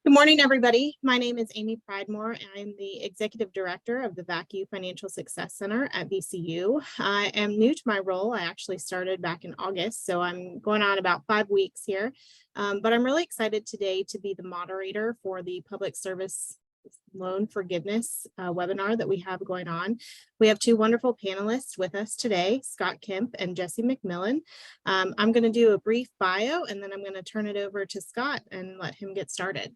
Good morning, everybody. My name is Amy Pridemore, and I'm the Executive Director of the VACU Financial Success Center at VCU. I am new to my role. I actually started back in August, so I'm going on about 5 weeks here. But I'm really excited today to be the moderator for the Public Service Loan Forgiveness webinar that we have going on. We have two wonderful panelists with us today, Scott Kemp and Jesse McMillan. I'm going to do a brief bio, and then I'm going to turn it over to Scott and let him get started.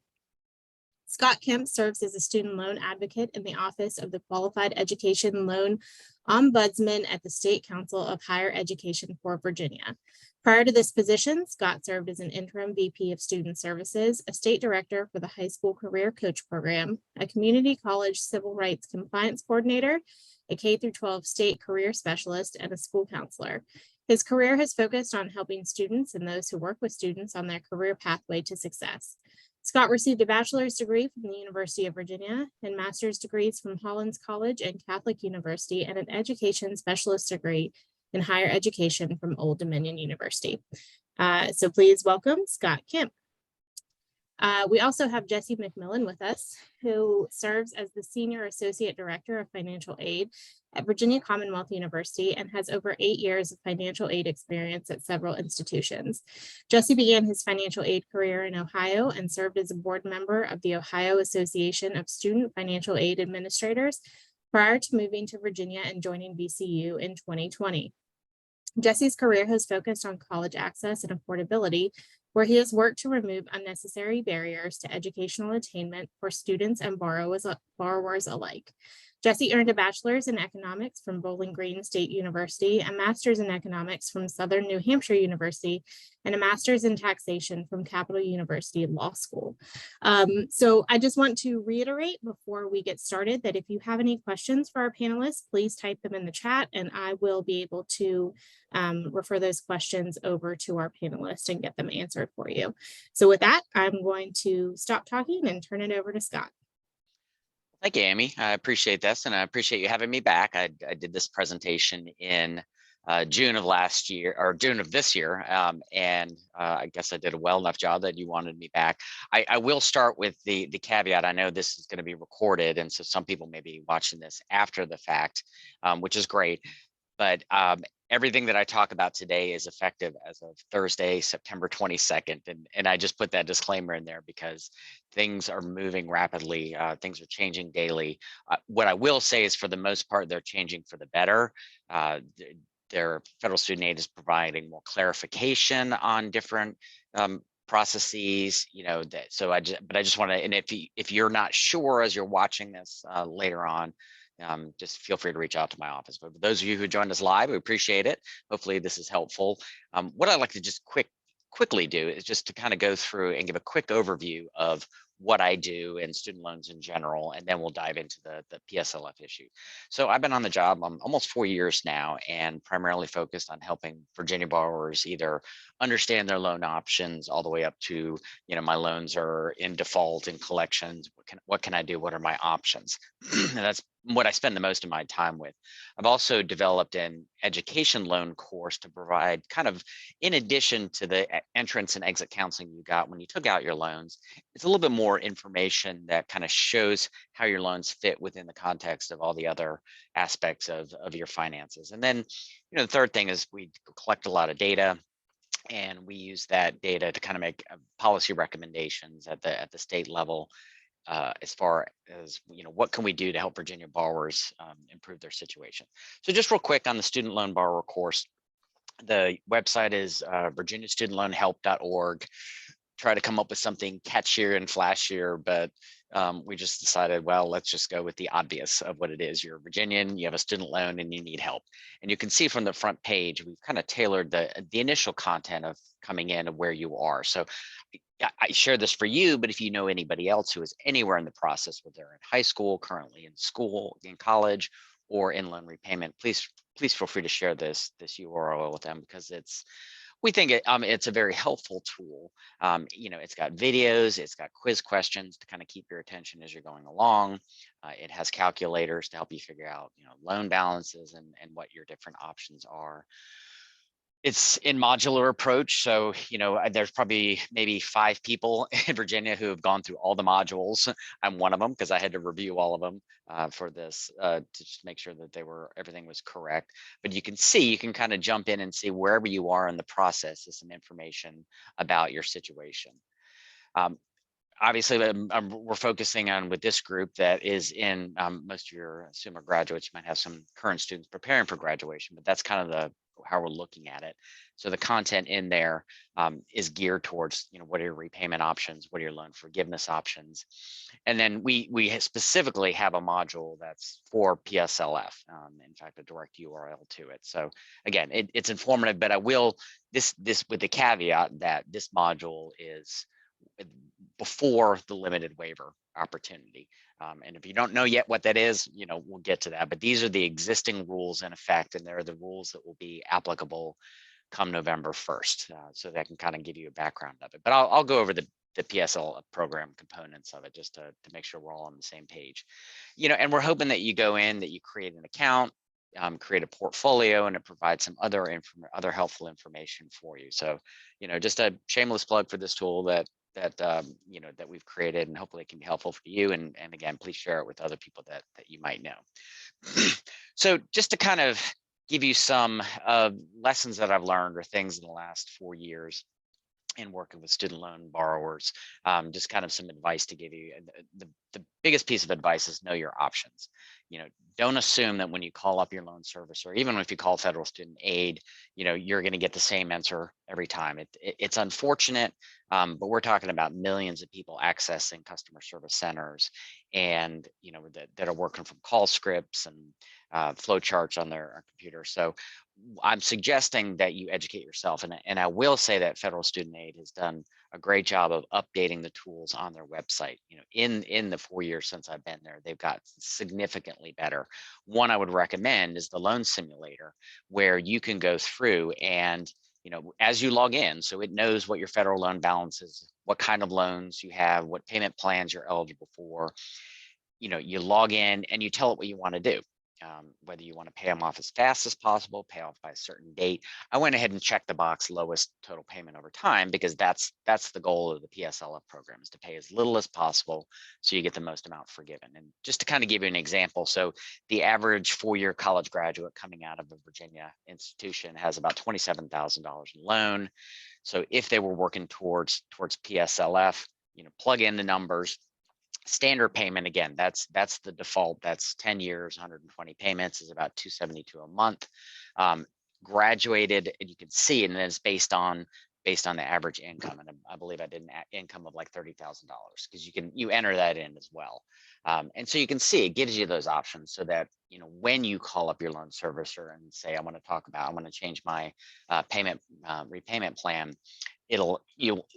Scott Kemp serves as a student loan advocate in the Office of the Qualified Education Loan Ombudsman at the State Council of Higher Education for Virginia. Prior to this position, Scott served as an interim VP of Student Services, a state director for the High School Career Coach Program, a community college civil rights compliance coordinator, a K-12 state career specialist, and a school counselor. His career has focused on helping students and those who work with students on their career pathway to success. Scott received a bachelor's degree from the University of Virginia and master's degrees from Hollins College and Catholic University, and an education specialist degree in higher education from Old Dominion University. So please welcome Scott Kemp. We also have Jesse McMillan with us, who serves as the Senior Associate Director of Financial Aid at Virginia Commonwealth University and has over 8 years of financial aid experience at several institutions. Jesse began his financial aid career in Ohio and served as a board member of the Ohio Association of Student Financial Aid Administrators prior to moving to Virginia and joining VCU in 2020. Jesse's career has focused on college access and affordability, where he has worked to remove unnecessary barriers to educational attainment for students and borrowers alike. Jesse earned a bachelor's in economics from Bowling Green State University, a master's in economics from Southern New Hampshire University, and a master's in taxation from Capital University Law School. So I just want to reiterate before we get started that if you have any questions for our panelists, please type them in the chat and I will be able to refer those questions over to our panelists and get them answered for you. So with that, I'm going to stop talking and turn it over to Scott. Thank you, Amy. I appreciate this, and I appreciate you having me back. I did this presentation in June of last year, or June of this year, and I guess I did a well enough job that you wanted me back. I will start with the caveat. I know this is going to be recorded, and so some people may be watching this after the fact, which is great. But everything that I talk about today is effective as of Thursday, September 22nd. And I just put that disclaimer in there because things are moving rapidly. Things are changing daily. What I will say is, for the most part, they're changing for the better. Their federal student aid is providing more clarification on different processes, so I just want to, and if you're not sure as you're watching this later on, just feel free to reach out to my office. But for those of you who joined us live, we appreciate it. Hopefully this is helpful. What I'd like to just quickly do is just to kind of go through and give a quick overview of what I do in student loans in general, and then we'll dive into the PSLF issue. So I've been on the job almost 4 years now, and primarily focused on helping Virginia borrowers either understand their loan options all the way up to, my loans are in default and collections. What can I do? What are my options? And that's what I spend the most of my time with. I've also developed an education loan course to provide, kind of in addition to the entrance and exit counseling you got when you took out your loans, it's a little bit more information that kind of shows how your loans fit within the context of all the other aspects of your finances. And then, the third thing is we collect a lot of data, and we use that data to kind of make policy recommendations at the state level. As far as, what can we do to help Virginia borrowers improve their situation? So just real quick on the student loan borrower course, the website is virginiastudentloanhelp.org. Try to come up with something catchier and flashier, but we just decided, well, let's just go with the obvious of what it is. You're a Virginian, you have a student loan, and you need help. And you can see from the front page, we've kind of tailored the initial content of coming in of where you are. So I share this for you, but if you know anybody else who is anywhere in the process, whether they're in high school, currently in school, in college, or in loan repayment, please feel free to share this URL with them, because we think it's a very helpful tool. It's got videos, it's got quiz questions to kind of keep your attention as you're going along. It has calculators to help you figure out, loan balances and what your different options are. It's in modular approach. So, there's probably maybe 5 people in Virginia who have gone through all the modules. I'm one of them because I had to review all of them for this to just make sure that everything was correct. But you can kind of jump in and see wherever you are in the process is some information about your situation. Obviously, we're focusing on with this group that is in most of your assumer graduates. You might have some current students preparing for graduation, but that's kind of how we're looking at it. So the content in there is geared towards, what are your repayment options, what are your loan forgiveness options, and then we specifically have a module that's for PSLF. In fact, a direct URL to it. So again, it's informative, but I will this with the caveat that this module is before the limited waiver opportunity. And if you don't know yet what that is, we'll get to that. But these are the existing rules in effect, and they're the rules that will be applicable come November 1st. So that can kind of give you a background of it. But I'll go over the PSL program components of it just to make sure we're all on the same page. And we're hoping that you go in, that you create an account, create a portfolio, and it provides some other helpful information for you. So, just a shameless plug for this tool that we've created, and hopefully it can be helpful for you. And again, please share it with other people that you might know. So just to kind of give you some lessons that I've learned or things in the last 4 years in working with student loan borrowers, just kind of some advice to give you. The biggest piece of advice is know your options. Don't assume that when you call up your loan servicer, even if you call federal student aid, you're going to get the same answer every time. It's unfortunate, but we're talking about millions of people accessing customer service centers, and that are working from call scripts and flow charts on their computer. So I'm suggesting that you educate yourself, and I will say that federal student aid has done a great job of updating the tools on their website. In the 4 years since I've been there, they've got significantly better. One I would recommend is the loan simulator, where you can go through and as you log in, so it knows what your federal loan balance is, what kind of loans you have, what payment plans you're eligible for. You log in and you tell it what you want to do. Whether you want to pay them off as fast as possible, pay off by a certain date. I went ahead and checked the box lowest total payment over time, because that's the goal of the PSLF program, is to pay as little as possible so you get the most amount forgiven. And just to kind of give you an example, so the average 4-year college graduate coming out of a Virginia institution has about $27,000 in loan. So if they were working towards PSLF, plug in the numbers. Standard payment, again, that's the default. That's 10 years, 120 payments, is about $272 a month. Graduated, and you can see, and then it's based on the average income. And I believe I did an income of like $30,000, because you enter that in as well. And so you can see it gives you those options, so that when you call up your loan servicer and say, I want to change my repayment plan, you'll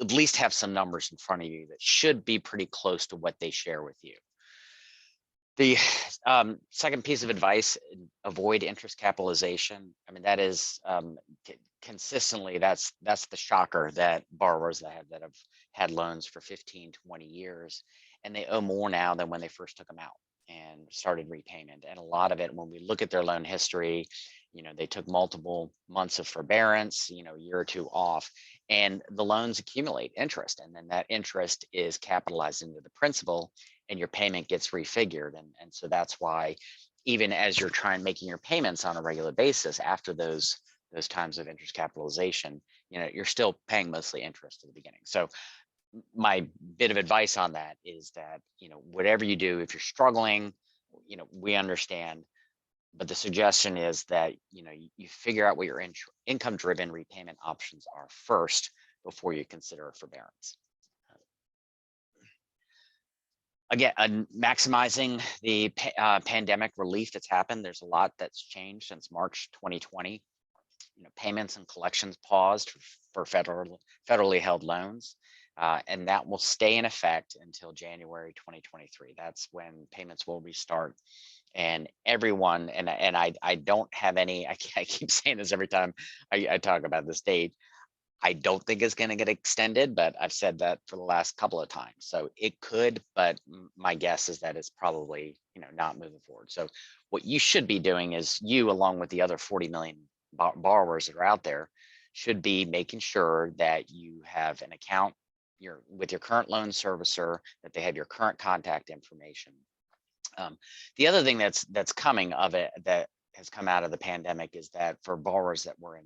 at least have some numbers in front of you that should be pretty close to what they share with you. The second piece of advice: avoid interest capitalization. I mean, that is consistently, that's the shocker, that borrowers that have had loans for 15, 20 years, and they owe more now than when they first took them out and started repayment. And a lot of it, when we look at their loan history, they took multiple months of forbearance, a year or two off, and the loans accumulate interest, and then that interest is capitalized into the principal, and your payment gets refigured. And so that's why, even as you're making your payments on a regular basis after those times of interest capitalization, you're still paying mostly interest at the beginning. So my bit of advice on that is that, whatever you do, if you're struggling, we understand, but the suggestion is that, you figure out what your income driven repayment options are first before you consider a forbearance. Again, maximizing the pandemic relief that's happened. There's a lot that's changed since March 2020. Payments and collections paused for federally held loans, and that will stay in effect until January 2023. That's when payments will restart. And everyone, and I don't have any, I keep saying this every time I talk about this date, I don't think it's going to get extended, but I've said that for the last couple of times. So it could, but my guess is that it's probably, not moving forward. So what you should be doing is, you, along with the other 40 million borrowers that are out there, should be making sure that you have an account with your current loan servicer, that they have your current contact information. The other thing that's coming of it, that has come out of the pandemic, is that for borrowers that were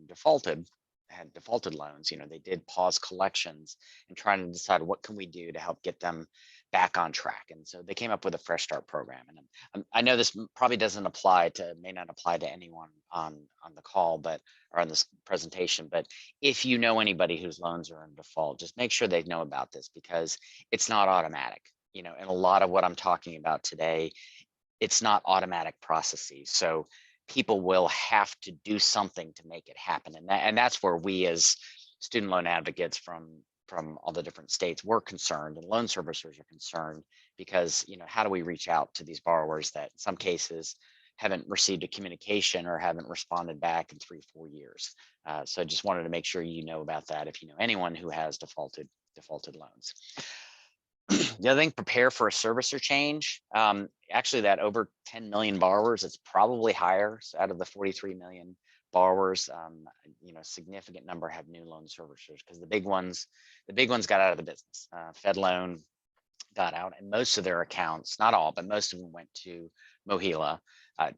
had defaulted loans, they did pause collections and trying to decide what can we do to help get them back on track. And so they came up with a Fresh Start program. And I know this probably may not apply to anyone on the call, or on this presentation, but if you know anybody whose loans are in default, just make sure they know about this, because it's not automatic. And a lot of what I'm talking about today, it's not automatic processes. So people will have to do something to make it happen. And that's where we, as student loan advocates from all the different states, we're concerned, and loan servicers are concerned, because how do we reach out to these borrowers that in some cases haven't received a communication or haven't responded back in 3-4 years. So I just wanted to make sure you know about that if you know anyone who has defaulted loans. The other thing, prepare for a servicer change. Actually, that over 10 million borrowers, it's probably higher. So out of the 43 million borrowers, significant number have new loan servicers, because the big ones got out of the business. Fed Loan got out, and most of their accounts, not all, but most of them, went to Mohila.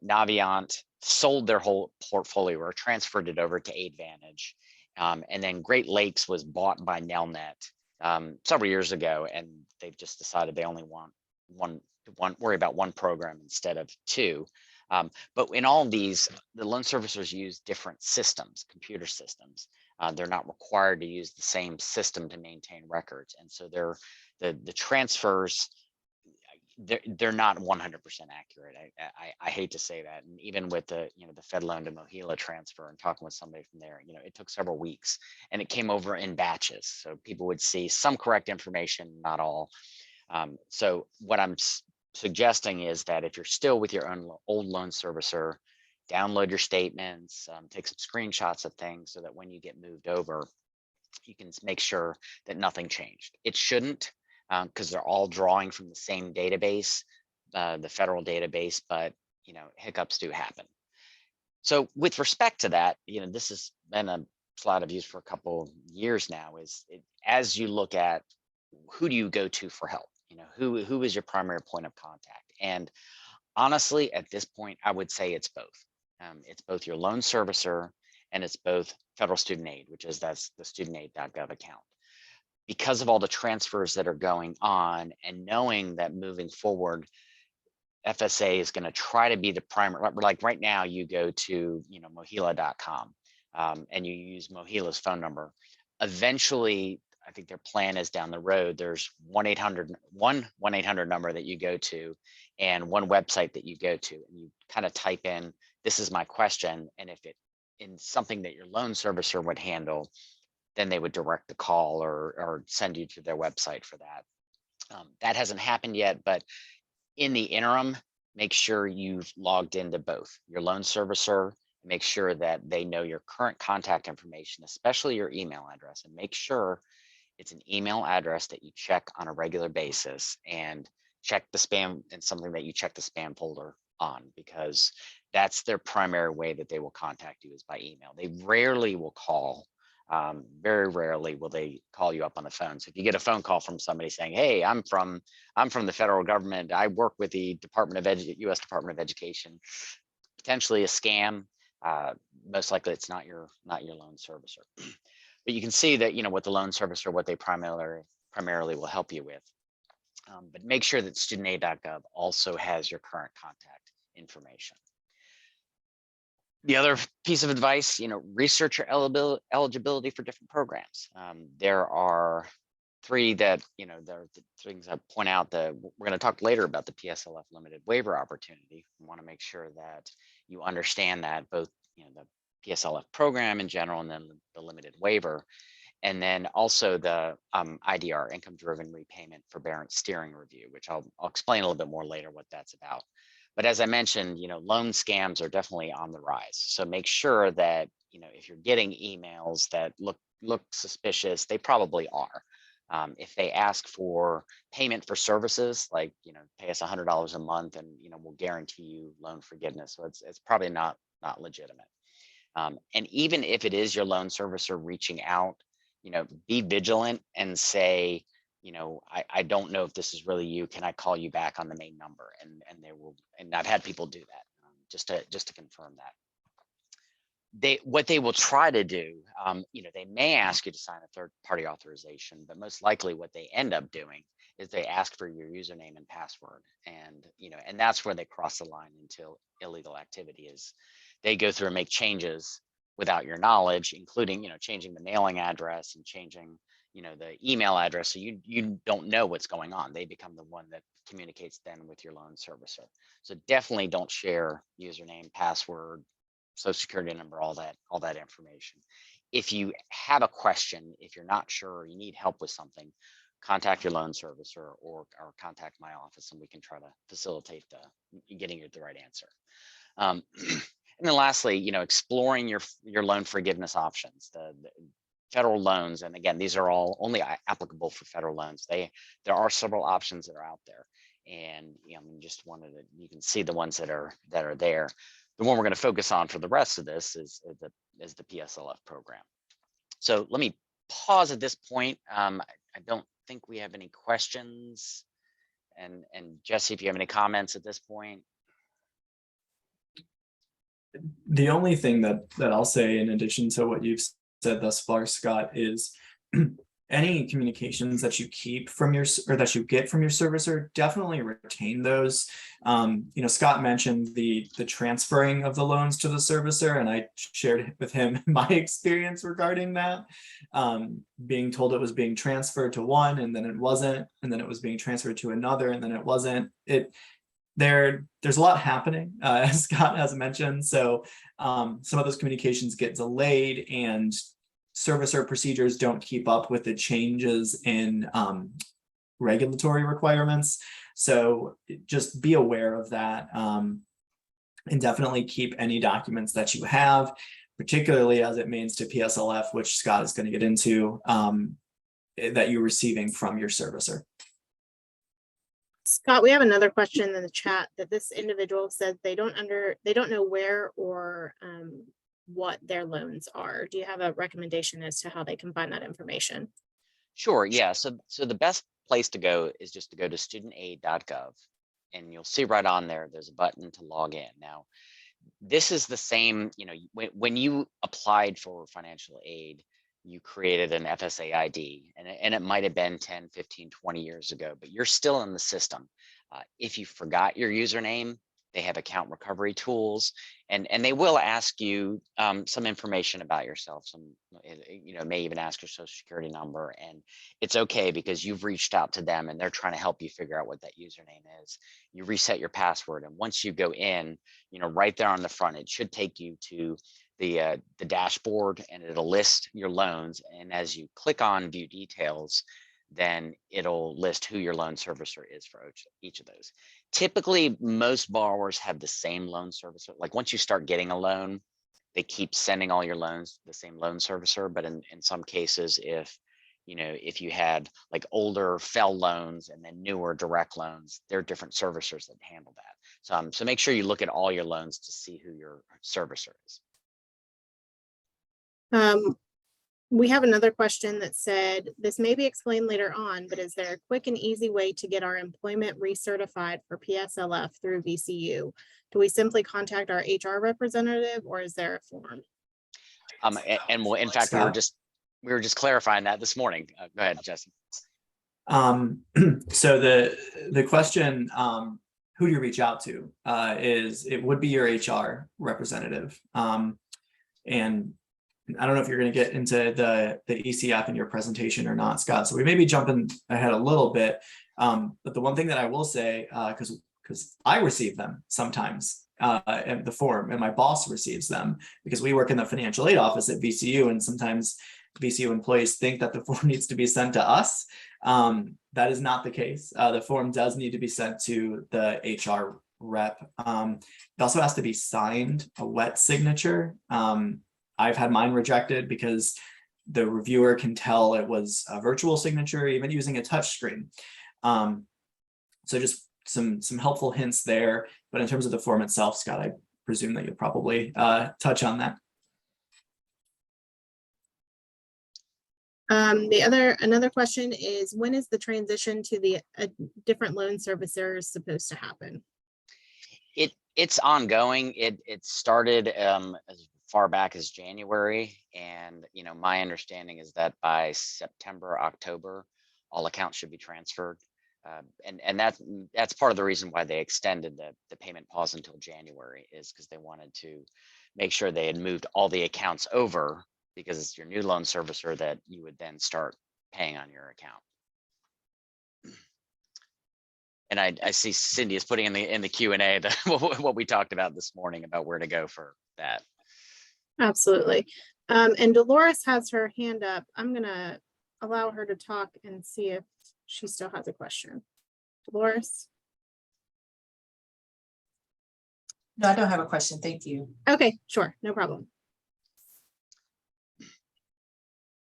Navient sold their whole portfolio or transferred it over to AidVantage. And then Great Lakes was bought by Nelnet several years ago, and they've just decided they only want worry about one program instead of two. But in all of these, the loan servicers use different systems, computer systems. They're not required to use the same system to maintain records, and so the transfers, they're not 100% accurate. I hate to say that. And even with the Fed Loan to Mohila transfer, and talking with somebody from there, it took several weeks, and it came over in batches. So people would see some correct information, not all. So what I'm suggesting is that if you're still with your own old loan servicer, download your statements, take some screenshots of things, so that when you get moved over, you can make sure that nothing changed. It shouldn't, because they're all drawing from the same database, the federal database, but hiccups do happen. So with respect to that, this has been a slide I've used for a couple of years now, as you look at who do you go to for help, who is your primary point of contact. And honestly, at this point, I would say it's both. It's both your loan servicer, and it's both federal student aid, that's the studentaid.gov account. Because of all the transfers that are going on, and knowing that moving forward, FSA is going to try to be the primary. Like right now, you go to mohila.com, and you use Mohila's phone number. Eventually, I think their plan is down the road, there's 1-800 number that you go to, and one website that you go to, and you kind of type in, "This is my question," and if it in something that your loan servicer would handle, then they would direct the call or send you to their website for that. That hasn't happened yet, but in the interim, make sure you've logged into both your loan servicer. Make sure that they know your current contact information, especially your email address, and make sure it's an email address that you check on a regular basis, and check the spam, and something that you check the spam folder on, because that's their primary way that they will contact you, is by email. They rarely will call. Very rarely will they call you up on the phone. So if you get a phone call from somebody saying, "Hey, I'm from the federal government, I work with the U.S. Department of Education," potentially a scam. Most likely it's not your loan servicer. But you can see that what the loan servicer, what they primarily will help you with. But make sure that studentaid.gov also has your current contact information. The other piece of advice, research your eligibility for different programs. There are three that, there are the things I point out that we're going to talk later about the PSLF limited waiver opportunity. We want to make sure that you understand that both, the PSLF program in general, and then the limited waiver, and then also the IDR, income driven repayment forbearance steering review, which I'll explain a little bit more later what that's about. But as I mentioned, loan scams are definitely on the rise. So make sure that, if you're getting emails that look suspicious, they probably are. If they ask for payment for services, like, pay us $100 a month and, we'll guarantee you loan forgiveness. So it's probably not legitimate. And even if it is your loan servicer reaching out, be vigilant and say, I don't know if this is really you. Can I call you back on the main number? And they will, and I've had people do that just to confirm that. What they will try to do, they may ask you to sign a third-party authorization, but most likely what they end up doing is they ask for your username and password, and that's where they cross the line into illegal activity. Is they go through and make changes without your knowledge, including changing the mailing address and changing the email address, so you don't know what's going on. They become the one that communicates then with your loan servicer. So definitely don't share username, password, social security number, all that information. If you have a question, if you're not sure, or you need help with something, contact your loan servicer or contact my office, and we can try to facilitate getting you the right answer. And then lastly, exploring your loan forgiveness options, the federal loans. And again, these are all only applicable for federal loans. There are several options that are out there. And just wanted to, you can see the ones that are there. The one we're going to focus on for the rest of this is the PSLF program. So let me pause at this point. I don't think we have any questions. And Jesse, if you have any comments at this point. The only thing that I'll say in addition to what you've said thus far, Scott, is any communications that you keep from that you get from your servicer, definitely retain those. Scott mentioned the transferring of the loans to the servicer, and I shared with him my experience regarding that. Being told it was being transferred to one, and then it wasn't, and then it was being transferred to another, and then it wasn't. There's a lot happening, as Scott has mentioned. So some of those communications get delayed, and servicer procedures don't keep up with the changes in regulatory requirements. So just be aware of that, and definitely keep any documents that you have, particularly as it means to PSLF, which Scott is going to get into, that you're receiving from your servicer. Scott, we have another question in the chat that this individual said they don't know where or what their loans are. Do you have a recommendation as to how they can find that information? Sure, yeah. So the best place to go is just to go to studentaid.gov, and you'll see right on there's a button to log in. Now, this is the same, when you applied for financial aid, you created an FSA ID, and it might have been 10, 15, 20 years ago, but you're still in the system. If you forgot your username, they have account recovery tools, and they will ask you some information about yourself. May even ask your social security number, and it's okay because you've reached out to them and they're trying to help you figure out what that username is. You reset your password, and once you go in, right there on the front, it should take you to the dashboard, and it'll list your loans. And as you click on view details, then it'll list who your loan servicer is for each of those. Typically, most borrowers have the same loan servicer. Like once you start getting a loan, they keep sending all your loans to the same loan servicer. But in some cases, if you had like older FFEL loans and then newer direct loans, there are different servicers that handle that. So make sure you look at all your loans to see who your servicer is. We have another question that said, this may be explained later on, but is there a quick and easy way to get our employment recertified for PSLF through VCU? Do we simply contact our HR representative, or is there a form? In fact, we were just clarifying that this morning. Go ahead, Jesse. So the question, who do you reach out to, it would be your HR representative. And I don't know if you're going to get into the ECF in your presentation or not, Scott. So we may be jumping ahead a little bit. But the one thing that I will say, because I receive them sometimes, in the form, and my boss receives them, because we work in the financial aid office at VCU, and sometimes VCU employees think that the form needs to be sent to us. That is not the case. The form does need to be sent to the HR rep. It also has to be signed, a wet signature. I've had mine rejected because the reviewer can tell it was a virtual signature, even using a touch screen. So just some helpful hints there. But in terms of the form itself, Scott, I presume that you'll probably touch on that. Another question is, when is the transition to the different loan servicers supposed to happen? It's ongoing. It started as far back as January, and my understanding is that by September, October, all accounts should be transferred. And that's part of the reason why they extended the payment pause until January, is because they wanted to make sure they had moved all the accounts over, because it's your new loan servicer that you would then start paying on your account. And I see Cindy is putting in the Q&A what we talked about this morning about where to go for that. Absolutely. And Dolores has her hand up. I'm gonna allow her to talk and see if she still has a question. Dolores? No, I don't have a question. Thank you. Okay, sure, no problem.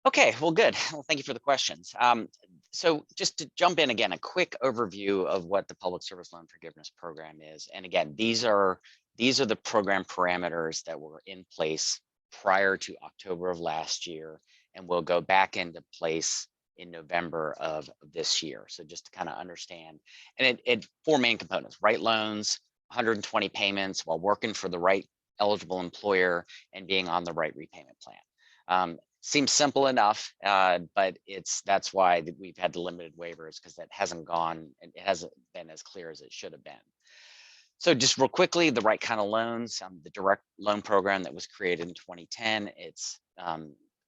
Okay, well, good. Well, thank you for the questions. So just to jump in again, a quick overview of what the Public Service Loan Forgiveness Program is. And again, these are the program parameters that were in place prior to October of last year, and will go back into place in November of this year. So just to kind of understand, and it 4 main components: right loans, 120 payments while working for the right eligible employer, and being on the right repayment plan. Seems simple enough, but that's why we've had the limited waivers, because that hasn't gone, and it hasn't been as clear as it should have been. So just real quickly, the right kind of loans, the direct loan program that was created in 2010, it's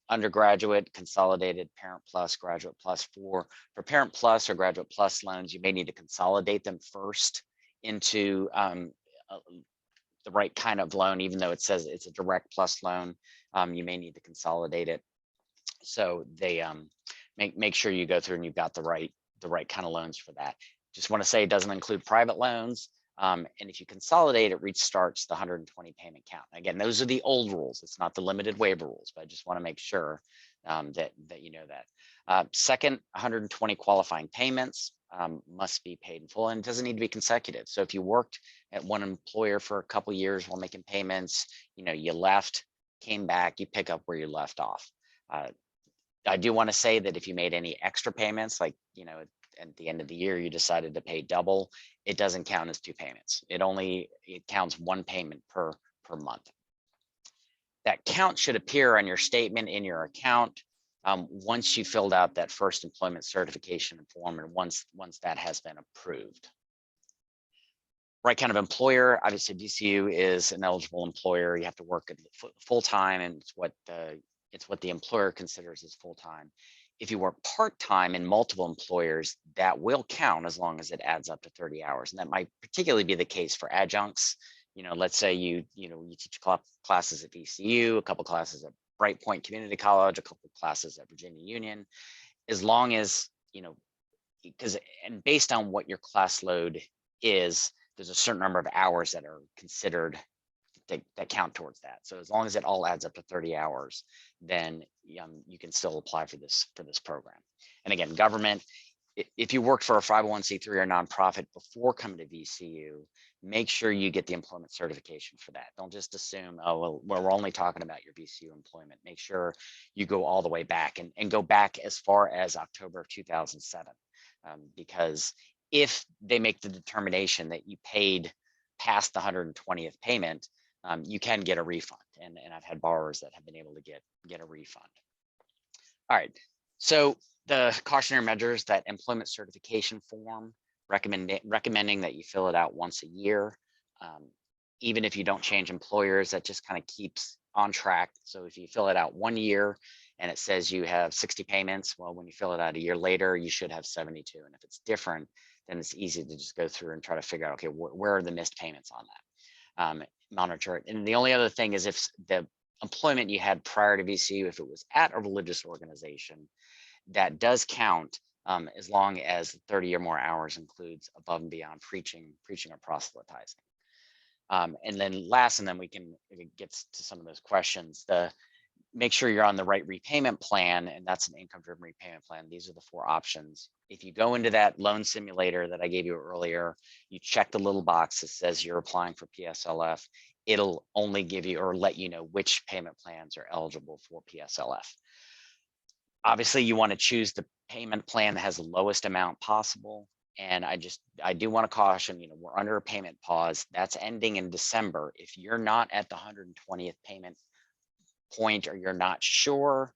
undergraduate, consolidated, parent plus, graduate plus. For parent plus or graduate plus loans, you may need to consolidate them first into the right kind of loan. Even though it says it's a direct plus loan, you may need to consolidate it. So they make sure you go through and you've got the right kind of loans for that. Just want to say it doesn't include private loans. And if you consolidate, it restarts the 120 payment count. Again, those are the old rules. It's not the limited waiver rules, but I just want to make sure that you know that. Second, 120 qualifying payments must be paid in full, and it doesn't need to be consecutive. So if you worked at one employer for a couple of years while making payments, you left, came back, you pick up where you left off. I do want to say that if you made any extra payments, like, at the end of the year, you decided to pay double, it doesn't count as 2 payments. It counts 1 payment per month. That count should appear on your statement in your account once you filled out that first employment certification form, and once that has been approved. Right kind of employer, obviously VCU is an eligible employer. You have to work full time, and it's what the employer considers as full time. If you work part-time in multiple employers, that will count as long as it adds up to 30 hours. And that might particularly be the case for adjuncts. Let's say you teach classes at VCU, a couple classes at Bright Point Community College, a couple classes at Virginia Union. As long as, and based on what your class load is, there's a certain number of hours that are considered that count towards that. So as long as it all adds up to 30 hours, then you can still apply for this program. And again, government, if you worked for a 501c3 or nonprofit before coming to VCU, make sure you get the employment certification for that. Don't just assume, oh, well, we're only talking about your VCU employment. Make sure you go all the way back and go back as far as October of 2007, because if they make the determination that you paid past the 120th payment, you can get a refund, and I've had borrowers that have been able to get a refund. All right, so the cautionary measures, that employment certification form, recommending that you fill it out once a year. Even if you don't change employers, that just kind of keeps on track. So if you fill it out 1 year and it says you have 60 payments, well, when you fill it out a year later, you should have 72. And if it's different, then it's easy to just go through and try to figure out, okay, where are the missed payments on that? Monitor it. And the only other thing is, if the employment you had prior to VCU, if it was at a religious organization, that does count, as long as 30 or more hours includes above and beyond preaching or proselytizing. And then last, and then we can get to some of those questions. Make sure you're on the right repayment plan, and that's an income-driven repayment plan. These are the 4 options. If you go into that loan simulator that I gave you earlier, you check the little box that says you're applying for PSLF. It'll only give you or let you know which payment plans are eligible for PSLF. Obviously, you want to choose the payment plan that has the lowest amount possible. And I do want to caution, we're under a payment pause that's ending in December. If you're not at the 120th payment point, or you're not sure,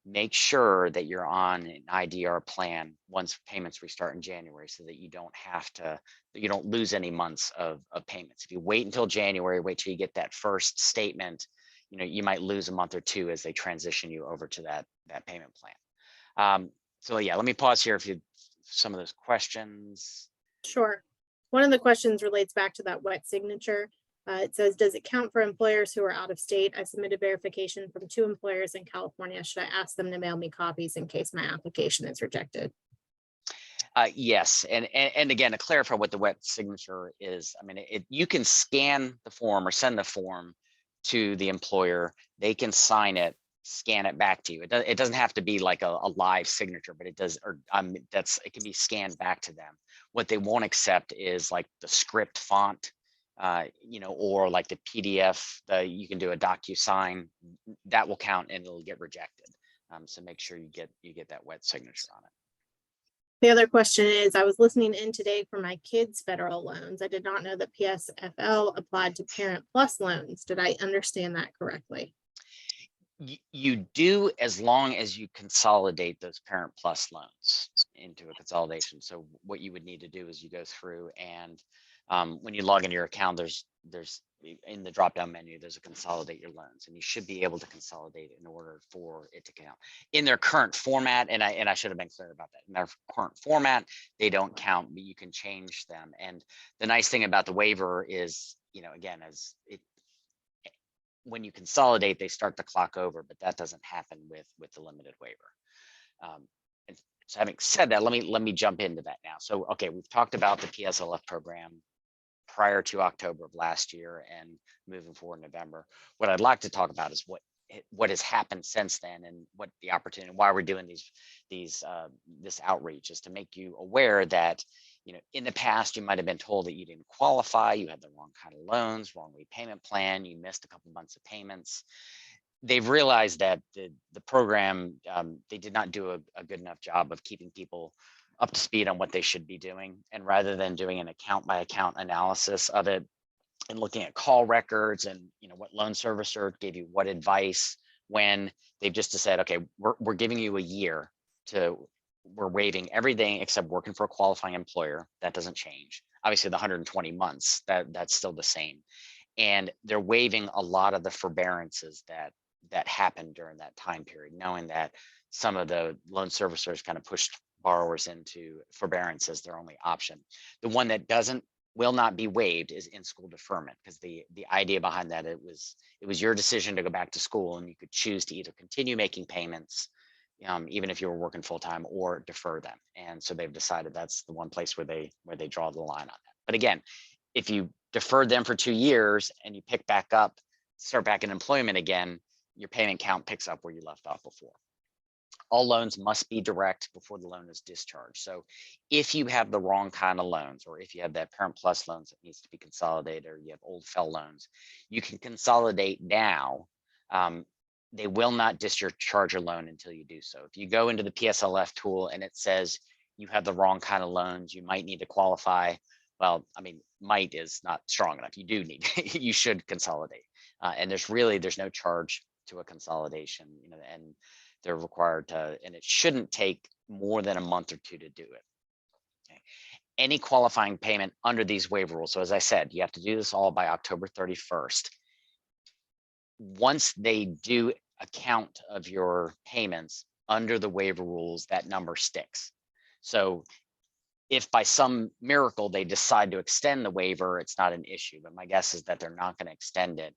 make sure that you're on an IDR plan once payments restart in January, so that you don't lose any months of payments. If you wait until January, wait till you get that first statement, you might lose a month or two as they transition you over to that payment plan. So yeah, let me pause here some of those questions. Sure. One of the questions relates back to that wet signature. It says, does it count for employers who are out of state? I submitted verification from 2 employers in California. Should I ask them to mail me copies in case my application is rejected? Yes, and again, to clarify what the wet signature is, I mean, you can scan the form or send the form to the employer. They can sign it, scan it back to you. It doesn't have to be like a live signature, but it does, or it can be scanned back to them. What they won't accept is like the script font, or like the PDF. You can do a DocuSign, that will count and it'll get rejected. So make sure you get that wet signature on it. The other question is, I was listening in today for my kids' federal loans. I did not know that PSFL applied to Parent Plus loans. Did I understand that correctly? You do, as long as you consolidate those Parent Plus loans into a consolidation. So what you would need to do is you go through and when you log into your account, there's in the drop-down menu, there's a consolidate your loans, and you should be able to consolidate in order for it to count in their current format. And I should have been clear about that. In their current format, they don't count, but you can change them. And the nice thing about the waiver is, again, when you consolidate, they start the clock over, but that doesn't happen with the limited waiver. And so having said that, let me jump into that now. So, okay, we've talked about the PSLF program prior to October of last year and moving forward in November. What I'd like to talk about is what has happened since then, and what the opportunity, why we're doing this outreach, is to make you aware that, in the past, you might have been told that you didn't qualify, you had the wrong kind of loans, wrong repayment plan, you missed a couple months of payments. They've realized that the program, they did not do a good enough job of keeping people up to speed on what they should be doing. And rather than doing an account by account analysis of it and looking at call records and what loan servicer gave you what advice, when they've just said, okay, we're giving you a year we're waiving everything except working for a qualifying employer. That doesn't change. Obviously the 120 months, that's still the same. And they're waiving a lot of the forbearances that happened during that time period, knowing that some of the loan servicers kind of pushed borrowers into forbearance as their only option. The one that will not be waived is in-school deferment, because the idea behind that, it was your decision to go back to school, and you could choose to either continue making payments, even if you were working full-time, or defer them. And so they've decided that's the one place where they draw the line on that. But again, if you deferred them for 2 years and you pick back up, start back in employment again, your payment count picks up where you left off before. All loans must be direct before the loan is discharged. So if you have the wrong kind of loans, or if you have that Parent Plus loans that needs to be consolidated, or you have old FFEL loans, you can consolidate now. They will not discharge your loan until you do so. If you go into the PSLF tool and it says you have the wrong kind of loans, you might need to qualify. Well, I mean, might is not strong enough. You do need, you should consolidate. And there's no charge to a consolidation, and they're required to, and it shouldn't take more than a month or 2 to do it. Okay. Any qualifying payment under these waiver rules. So as I said, you have to do this all by October 31st. Once they do a count of your payments under the waiver rules, that number sticks. So if by some miracle they decide to extend the waiver, it's not an issue. But my guess is that they're not going to extend it.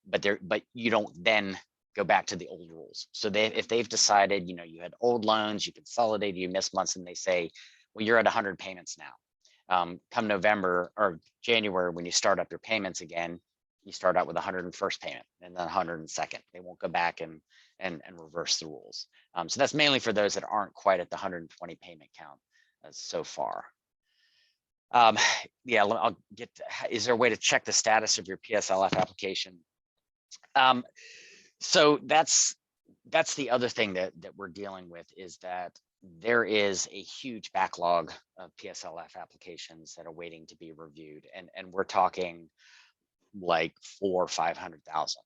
But you don't then go back to the old rules. So if they've decided, you had old loans, you consolidated, you missed months, and they say, well, you're at 100 payments now. Come November or January, when you start up your payments again, you start out with 101st payment and then 102nd. They won't go back and reverse the rules. So that's mainly for those that aren't quite at the 120 payment count so far. Yeah, I'll get to, is there a way to check the status of your PSLF application? So that's that's the other thing that we're dealing with, is that there is a huge backlog of PSLF applications that are waiting to be reviewed, and we're talking like 400,000 or 500,000.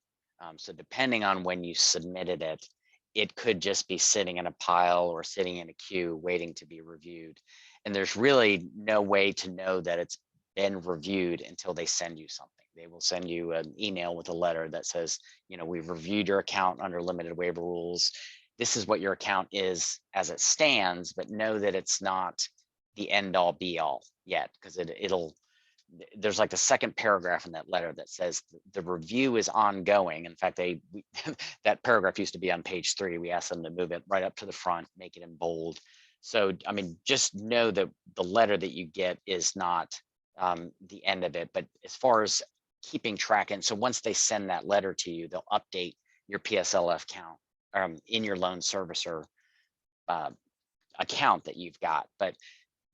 So depending on when you submitted it, it could just be sitting in a pile or sitting in a queue waiting to be reviewed. And there's really no way to know that it's been reviewed until they send you something. They will send you an email with a letter that says, you know, we've reviewed your account under limited waiver rules. This is what your account is as it stands, but know that it's not the end all be all yet, because there's like the second paragraph in that letter that says the review is ongoing. In fact, that paragraph used to be on page 3. We asked them to move it right up to the front, make it in bold. So, I mean, just know that the letter that you get is not the end of it. But as far as keeping track, and so once they send that letter to you, they'll update your PSLF count in your loan servicer account that you've got. But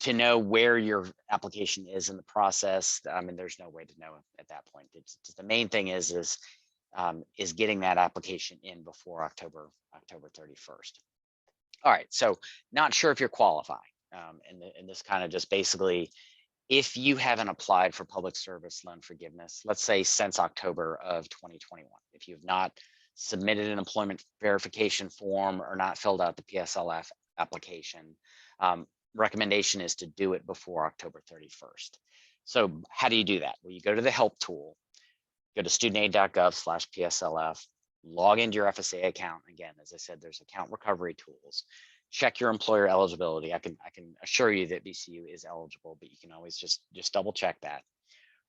to know where your application is in the process, I mean, there's no way to know at that point. It's just, the main thing is getting that application in before October 31st. All right, so not sure if you're qualifying, and this kind of just basically, if you haven't applied for public service loan forgiveness, let's say since October of 2021, if you've not submitted an employment verification form or not filled out the PSLF application, recommendation is to do it before October 31st. So how do you do that? Well, you go to the help tool, go to studentaid.gov/PSLF, log into your FSA account. Again, as I said, there's account recovery tools. Check your employer eligibility. I can assure you that VCU is eligible, but you can always just double check that.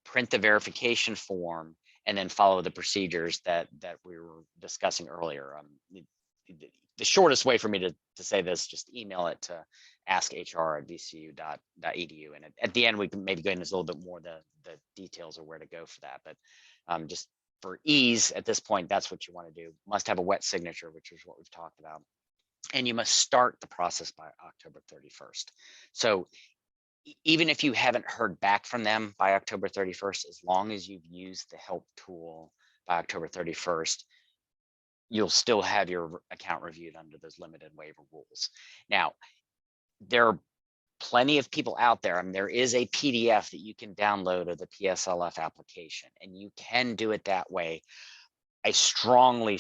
Print the verification form, and then follow the procedures that we were discussing earlier. The shortest way for me to say this, just email it to askhr@vcu.edu, and at the end we can maybe go into a little bit more the details of where to go for that. But just for ease at this point, that's what you want to do. Must have a wet signature, which is what we've talked about, and you must start the process by October 31st. So even if you haven't heard back from them by October 31st, as long as you've used the help tool by October 31st, you'll still have your account reviewed under those limited waiver rules. Now, there are plenty of people out there. I mean, there is a PDF that you can download of the PSLF application, and you can do it that way. I strongly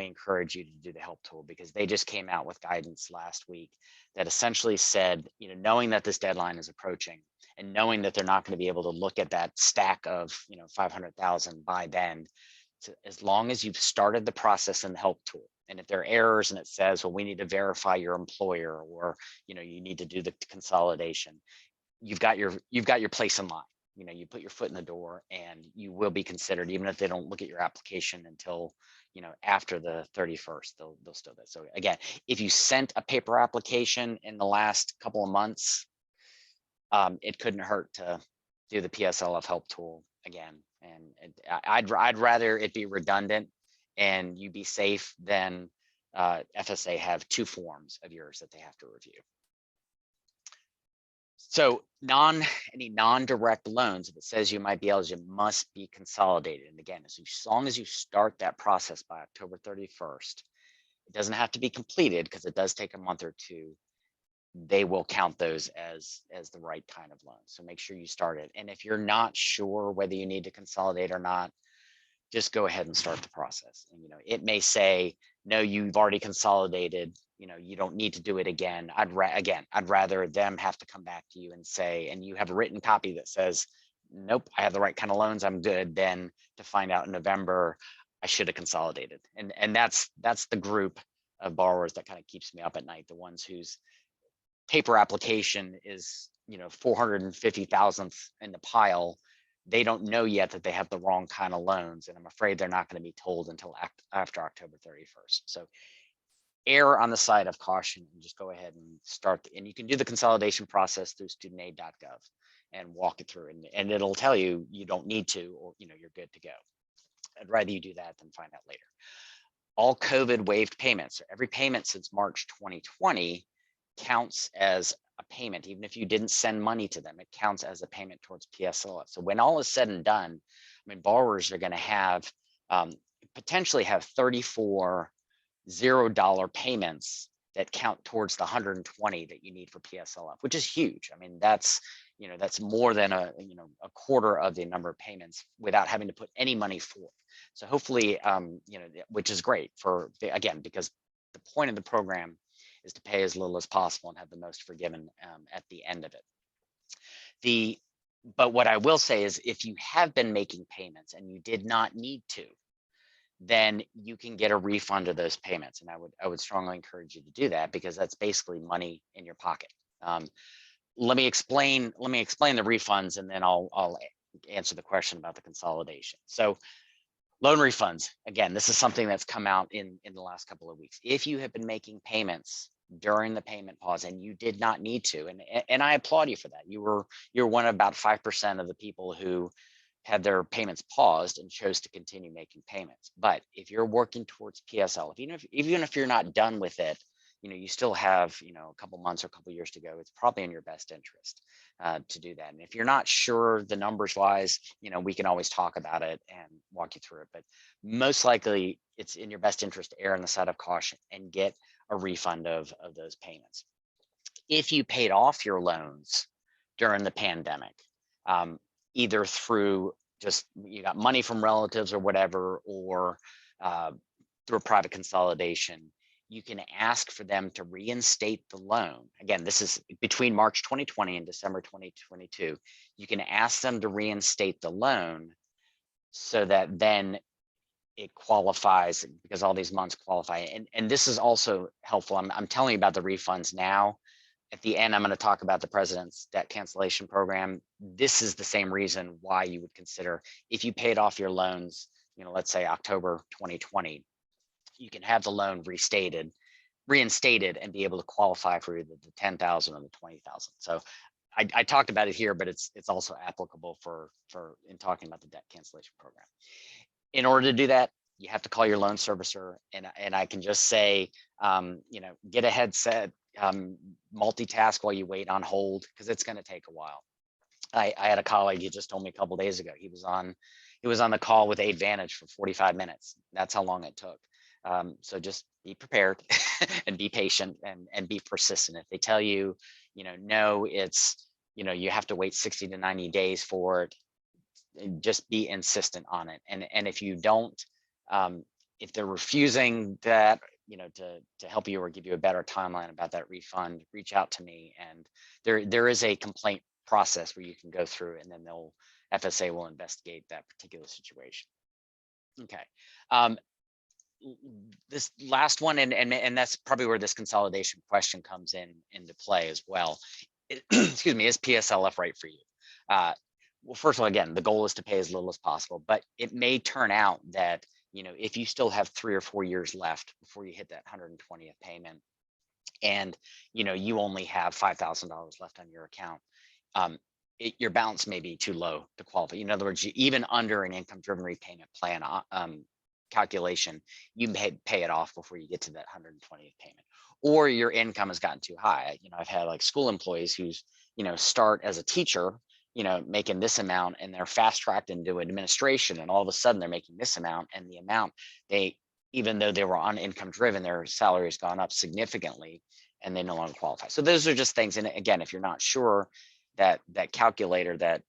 encourage you to do the help tool, because they just came out with guidance last week that essentially said, you know, knowing that this deadline is approaching and knowing that they're not going to be able to look at that stack of, 500,000 by then, as long as you've started the process in the help tool, and if there are errors and it says, well, we need to verify your employer, or, you need to do the consolidation, you've got your place in line. You put your foot in the door, and you will be considered, even if they don't look at your application until, after the 31st, they'll still do it. So again, if you sent a paper application in the last couple of months, it couldn't hurt to do the PSLF help tool again. And I'd rather it be redundant and you be safe than FSA have 2 forms of yours that they have to review. So any non-direct loans, if it says you might be eligible, must be consolidated. And again, as long as you start that process by October 31st, it doesn't have to be completed, because it does take a month or 2. They will count those as the right kind of loan. So make sure you start it. And if you're not sure whether you need to consolidate or not, just go ahead and start the process. And it may say, no, you've already consolidated, you don't need to do it again. I'd rather them have to come back to you and say, and you have a written copy that says, nope, I have the right kind of loans, I'm good, than to find out in November I should have consolidated. And that's the group of borrowers that kind of keeps me up at night, the ones whose paper application is 450,000th in the pile. They don't know yet that they have the wrong kind of loans, and I'm afraid they're not going to be told until after October 31st. So err on the side of caution and just go ahead and start. And you can do the consolidation process through studentaid.gov and walk it through, and it'll tell you you don't need to, or you're good to go. I'd rather you do that than find out later. All COVID waived payments, or every payment since March 2020, counts as a payment. Even if you didn't send money to them, it counts as a payment towards PSLF. So when all is said and done, borrowers are going to have potentially have 34 $0 payments that count towards the 120 that you need for PSLF, which is huge. I mean, that's, that's more than a quarter of the number of payments without having to put any money forth. So hopefully, which is great for, again, because the point of the program is to pay as little as possible and have the most forgiven at the end of it. But what I will say is, if you have been making payments and you did not need to, then you can get a refund of those payments. And I would strongly encourage you to do that, because that's basically money in your pocket. Let me explain the refunds, and then I'll answer the question about the consolidation. So loan refunds, again, this is something that's come out in the last couple of weeks. If you have been making payments during the payment pause and you did not need to, and I applaud you for that. You're one of about 5% of the people who had their payments paused and chose to continue making payments. But if you're working towards PSL, even if you're not done with it, you still have, a couple months or a couple years to go, it's probably in your best interest to do that. And if you're not sure the numbers wise, we can always talk about it and walk you through it. But most likely it's in your best interest to err on the side of caution and get a refund of those payments. If you paid off your loans during the pandemic, either through just you got money from relatives or whatever, or through a private consolidation, you can ask for them to reinstate the loan. Again, this is between March 2020 and December 2022. You can ask them to reinstate the loan so that then it qualifies, because all these months qualify. And this is also helpful. I'm telling you about the refunds now. At the end, I'm going to talk about the President's Debt Cancellation Program. This is the same reason why you would consider, if you paid off your loans, let's say October 2020, you can have the loan reinstated and be able to qualify for either the 10,000 or the 20,000. So I talked about it here, but it's also applicable for in talking about the debt cancellation program. In order to do that, you have to call your loan servicer, and I can just say, get a headset, multitask while you wait on hold, because it's going to take a while. I had a colleague, he just told me a couple days ago, he was on the call with AidVantage for 45 minutes. That's how long it took. So just be prepared and be patient and be persistent. If they tell you, no, it's, you have to wait 60 to 90 days for it, just be insistent on it. And if you don't, if they're refusing that, to help you or give you a better timeline about that refund, reach out to me. And there is a complaint process where you can go through, and then FSA will investigate that particular situation. Okay. This last one, and that's probably where this consolidation question comes into play as well. Excuse me, is PSLF right for you? Well, first of all, again, the goal is to pay as little as possible, but it may turn out that, if you still have 3 or 4 years left before you hit that 120th payment, and, you only have $5,000 left on your account, your balance may be too low to qualify. In other words, even under an income-driven repayment plan calculation, you may pay it off before you get to that 120th payment, or your income has gotten too high. I've had like school employees who's, start as a teacher, making this amount, and they're fast tracked into administration, and all of a sudden they're making this amount, and the amount even though they were on income driven, their salary has gone up significantly and they no longer qualify. So those are just things. And again, if you're not sure, that calculator that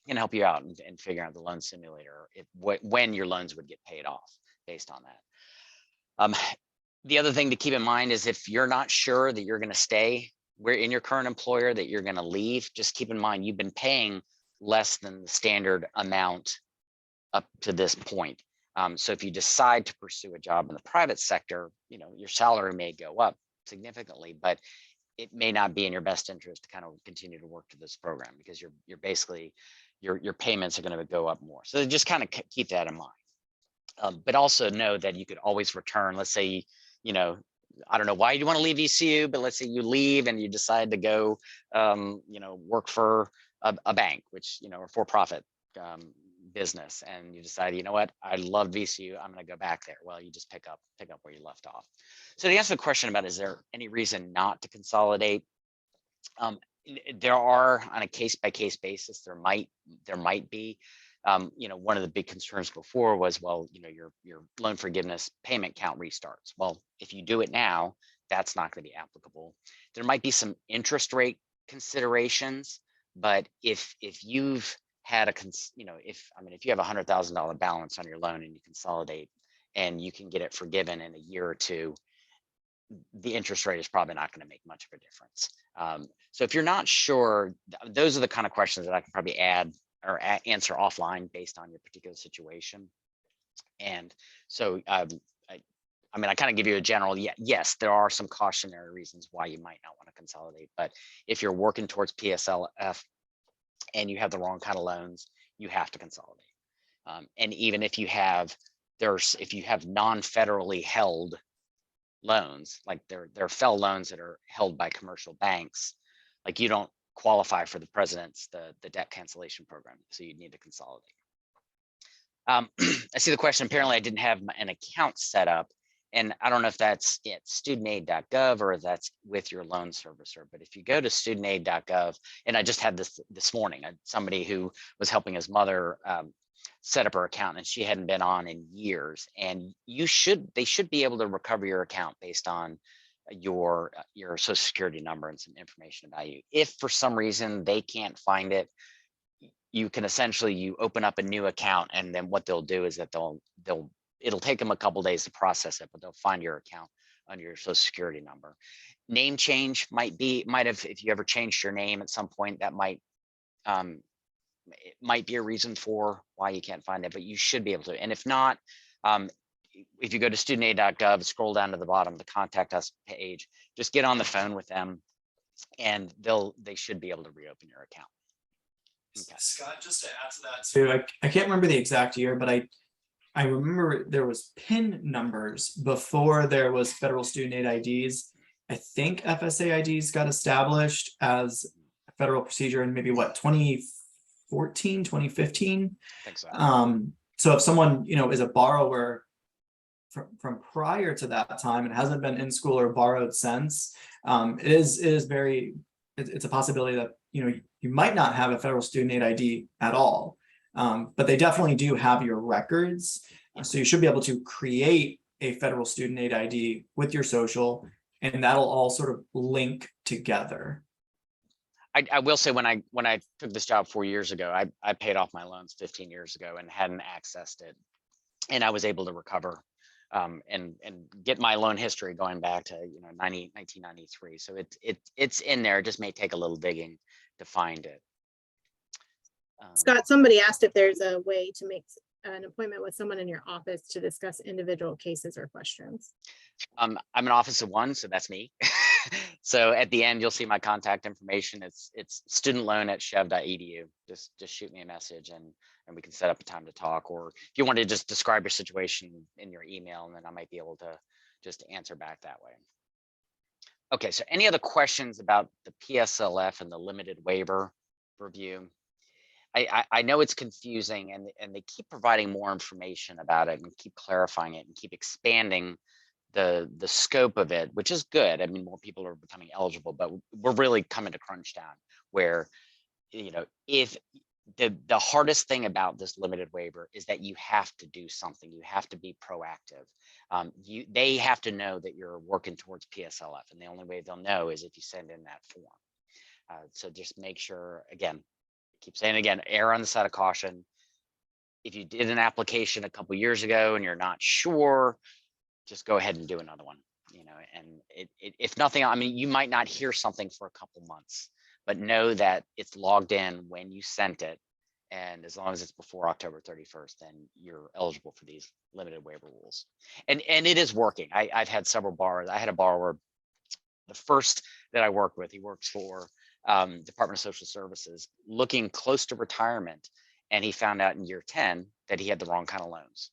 can help you out and figure out the loan simulator, when your loans would get paid off based on that. The other thing to keep in mind is, if you're not sure that you're going to stay in your current employer, that you're going to leave, just keep in mind you've been paying less than the standard amount up to this point. So if you decide to pursue a job in the private sector, your salary may go up significantly, but it may not be in your best interest to kind of continue to work to this program, because you're basically your payments are going to go up more. So just kind of keep that in mind. But also know that you could always return. Let's say, I don't know why you want to leave VCU, but let's say you leave and you decide to go, work for a bank, which, or for-profit business, and you decide, what, I love VCU, I'm going to go back there. Well, you just pick up where you left off. So to answer the question about, is there any reason not to consolidate? There are, on a case-by-case basis, there might be. You know, one of the big concerns before was, well, you know, your loan forgiveness payment count restarts. Well, if you do it now, that's not going to be applicable. There might be some interest rate considerations, but if you've had a, you know, if you have $100,000 balance on your loan and you consolidate and you can get it forgiven in a year or two, the interest rate is probably not going to make much of a difference. So if you're not sure, those are the kind of questions that I can probably add or answer offline based on your particular situation. And so, I kind of give you a general, yes, there are some cautionary reasons why you might not want to consolidate, but if you're working towards PSLF and you have the wrong kind of loans, you have to consolidate. And even if you have, if you have non-federally held loans, like they're FFEL loans that are held by commercial banks, like you don't qualify for the president's, the debt cancellation program, so you need to consolidate. I see the question, apparently I didn't have an account set up, and I don't know if that's at studentaid.gov or if that's with your loan servicer, but if you go to studentaid.gov, and I just had this morning, somebody who was helping his mother set up her account and she hadn't been on in years, and they should be able to recover your account based on your social security number and some information about you. If for some reason they can't find it, you can essentially, you open up a new account, and then what they'll do is that it'll take them a couple days to process it, but they'll find your account under your social security number. Name change might have, if you ever changed your name at some point, that might it might be a reason for why you can't find it, but you should be able to. And if not, if you go to studentaid.gov, scroll down to the bottom, the contact us page, just get on the phone with them, and they should be able to reopen your account. Okay. Scott, just to add to that too, I can't remember the exact year, but I remember there was PIN numbers before there was federal student aid IDs. I think FSA IDs got established as a federal procedure in maybe what, 2014, 2015. I think so. So if someone, you know, is a borrower from prior to that time and hasn't been in school or borrowed since, it's a possibility that, you know, you might not have a federal student aid ID at all, but they definitely do have your records. So you should be able to create a federal student aid ID with your social, and that'll all sort of link together. I will say, when I took this job 4 years ago, I paid off my loans 15 years ago and hadn't accessed it, and I was able to recover and get my loan history going back to 1993. So it's in there. It just may take a little digging to find it. Scott, somebody asked if there's a way to make an appointment with someone in your office to discuss individual cases or questions. I'm an office of one, so that's me. So at the end, you'll see my contact information. It's studentloan@chev.edu. Just shoot me a message, and we can set up a time to talk. Or if you want to just describe your situation in your email, and then I might be able to just answer back that way. Okay, so any other questions about the PSLF and the limited waiver review? I know it's confusing, and they keep providing more information about it and keep clarifying it and keep expanding the scope of it, which is good. I mean, more people are becoming eligible, but we're really coming to crunch down where, if the hardest thing about this limited waiver is that you have to do something. You have to be proactive. They have to know that you're working towards PSLF, and the only way they'll know is if you send in that form. So just make sure, again, keep saying again, err on the side of caution. If you did an application a couple years ago and you're not sure, just go ahead and do another one. And if nothing, I mean, you might not hear something for a couple months, but know that it's logged in when you sent it. And as long as it's before October 31st, then you're eligible for these limited waiver rules. And it is working. I've had several borrowers. I had a borrower, the first that I worked with, he works for Department of Social Services, looking close to retirement, and he found out in year 10 that he had the wrong kind of loans.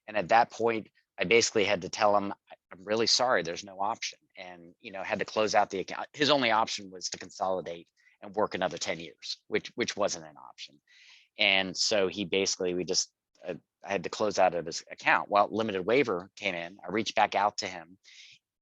And at that point, I basically had to tell him, I'm really sorry, there's no option, and had to close out the account. His only option was to consolidate and work another 10 years, which wasn't an option. And so he basically, I had to close out of his account. Well, limited waiver came in. I reached back out to him.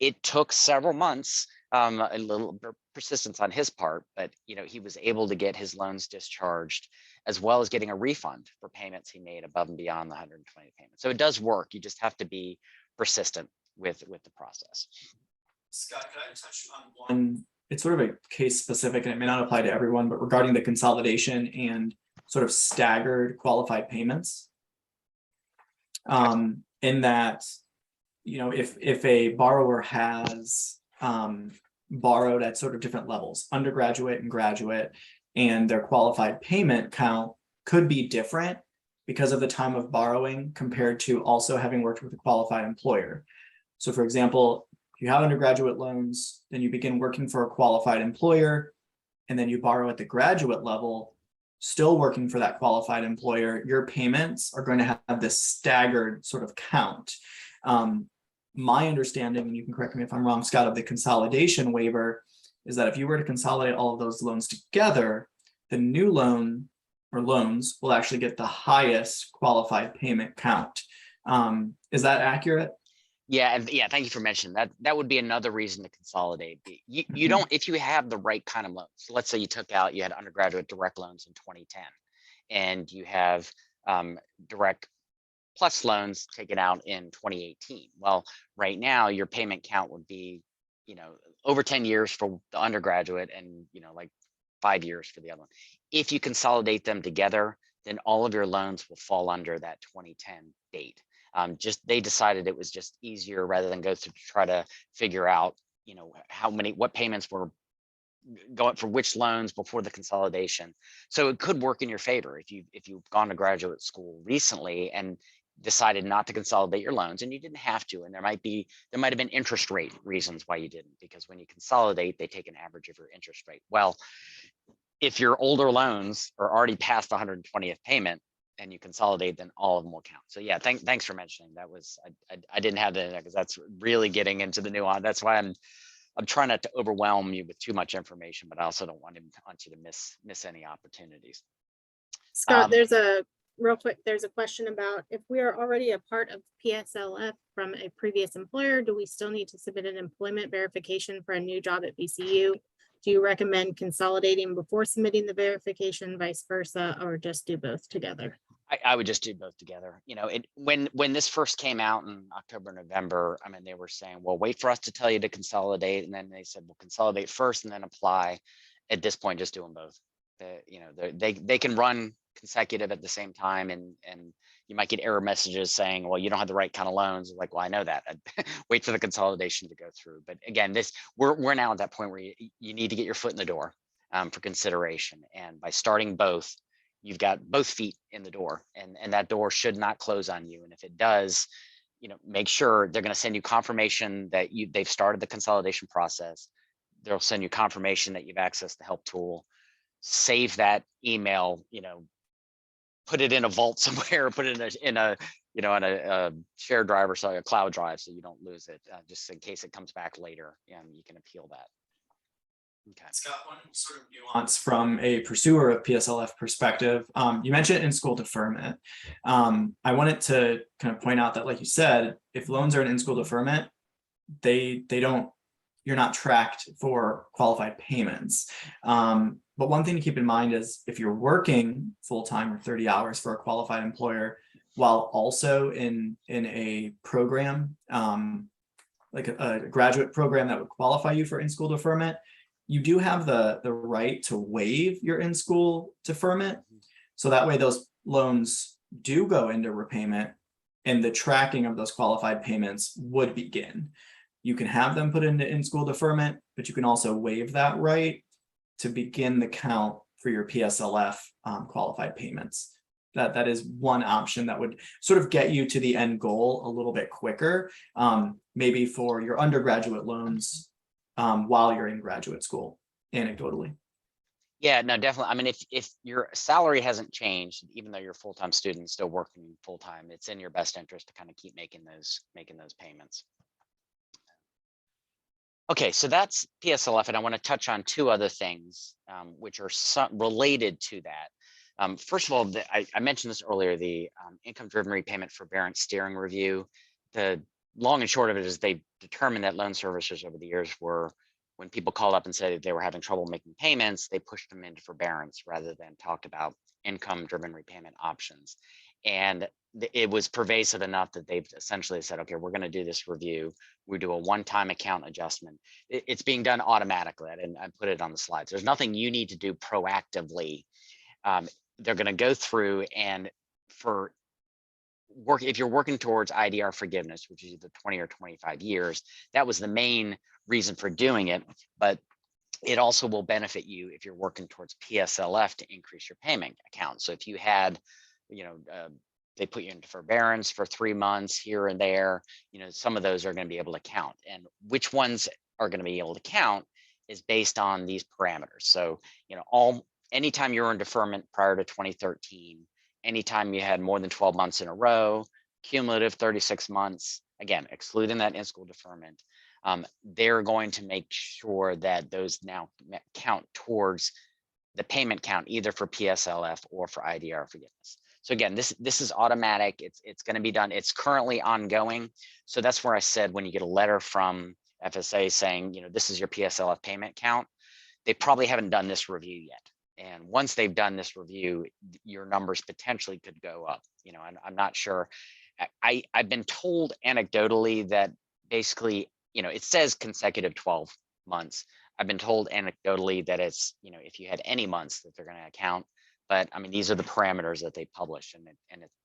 It took several months, a little persistence on his part, but he was able to get his loans discharged as well as getting a refund for payments he made above and beyond the 120 payment. So it does work. You just have to be persistent with the process. Scott, could I touch on one? It's sort of a case specific and it may not apply to everyone, but regarding the consolidation and sort of staggered qualified payments. In that, you know, if a borrower has borrowed at sort of different levels, undergraduate and graduate, and their qualified payment count could be different because of the time of borrowing compared to also having worked with a qualified employer. So for example, if you have undergraduate loans, then you begin working for a qualified employer, and then you borrow at the graduate level, still working for that qualified employer, your payments are going to have this staggered sort of count. My understanding, and you can correct me if I'm wrong, Scott, of the consolidation waiver is that if you were to consolidate all of those loans together, the new loan or loans will actually get the highest qualified payment count. Is that accurate? Yeah, and yeah, thank you for mentioning that. That would be another reason to consolidate. You don't, if you have the right kind of loans. So let's say you had undergraduate direct loans in 2010, and you have direct plus loans taken out in 2018. Well, right now your payment count would be, you know, over 10 years for the undergraduate and, you know, like 5 years for the other one. If you consolidate them together, then all of your loans will fall under that 2010 date. They decided it was just easier rather than go through to try to figure out, you know, what payments were going for which loans before the consolidation. So it could work in your favor if you've gone to graduate school recently and decided not to consolidate your loans, and you didn't have to, and there might have been interest rate reasons why you didn't, because when you consolidate, they take an average of your interest rate. Well, if your older loans are already past the 120th payment and you consolidate, then all of them will count. So yeah, thanks for mentioning that. Was I didn't have that in there because that's really getting into the nuance. That's why I'm trying not to overwhelm you with too much information, but I also don't want you to miss any opportunities. Scott, there's a question about if we are already a part of PSLF from a previous employer, do we still need to submit an employment verification for a new job at VCU? Do you recommend consolidating before submitting the verification, vice versa, or just do both together? I would just do both together. You know, when this first came out in October, November, I mean, they were saying, well, wait for us to tell you to consolidate. And then they said, well, consolidate first and then apply. At this point, just do them both. You know, they can run consecutive at the same time, and you might get error messages saying, well, you don't have the right kind of loans. Like, well, I know that. I'd wait for the consolidation to go through. But again, we're now at that point where you need to get your foot in the door for consideration. And by starting both, you've got both feet in the door, and that door should not close on you. And if it does, you know, make sure they're going to send you confirmation that they've started the consolidation process. They'll send you confirmation that you've accessed the help tool. Save that email, you know, put it in a vault somewhere, put it in a you know, on a shared drive or so, a cloud drive, so you don't lose it, just in case it comes back later, and you can appeal that. Okay. Scott, one sort of nuance from a pursuer of PSLF perspective. You mentioned in-school deferment. I wanted to kind of point out that, like you said, if loans are an in-school deferment, you're not tracked for qualified payments. But one thing to keep in mind is if you're working full-time or 30 hours for a qualified employer, while also in a program, like a graduate program that would qualify you for in-school deferment, you do have the right to waive your in-school deferment. So that way those loans do go into repayment and the tracking of those qualified payments would begin. You can have them put into in-school deferment, but you can also waive that right to begin the count for your PSLF qualified payments. That is one option that would sort of get you to the end goal a little bit quicker, maybe for your undergraduate loans while you're in graduate school, anecdotally. Yeah, no, definitely. I mean, if your salary hasn't changed, even though you're a full-time student still working full-time, it's in your best interest to kind of keep making those payments. Okay, so that's PSLF, and I want to touch on two other things which are related to that. First of all, I mentioned this earlier, the income-driven repayment forbearance steering review. The long and short of it is they determined that loan servicers over the years were when people called up and said they were having trouble making payments, they pushed them into forbearance rather than talked about income-driven repayment options. And it was pervasive enough that they've essentially said, okay, we're going to do this review. We do a one-time account adjustment. It's being done automatically. I put it on the slides. There's nothing you need to do proactively. They're going to go through, and for work, if you're working towards IDR forgiveness, which is either 20 or 25 years, that was the main reason for doing it. But it also will benefit you if you're working towards PSLF to increase your payment account. So if you had, they put you into forbearance for 3 months here and there, some of those are going to be able to count. And which ones are going to be able to count is based on these parameters. So, anytime you're in deferment prior to 2013, anytime you had more than 12 months in a row, cumulative 36 months, again, excluding that in-school deferment, they're going to make sure that those now count towards the payment count, either for PSLF or for IDR forgiveness. So again, this is automatic. It's going to be done. It's currently ongoing. So that's where I said, when you get a letter from FSA saying, this is your PSLF payment count, they probably haven't done this review yet. And once they've done this review, your numbers potentially could go up. I'm not sure. I've been told anecdotally that basically, it says consecutive 12 months. I've been told anecdotally that it's, if you had any months that they're going to account. But I mean, these are the parameters that they publish, and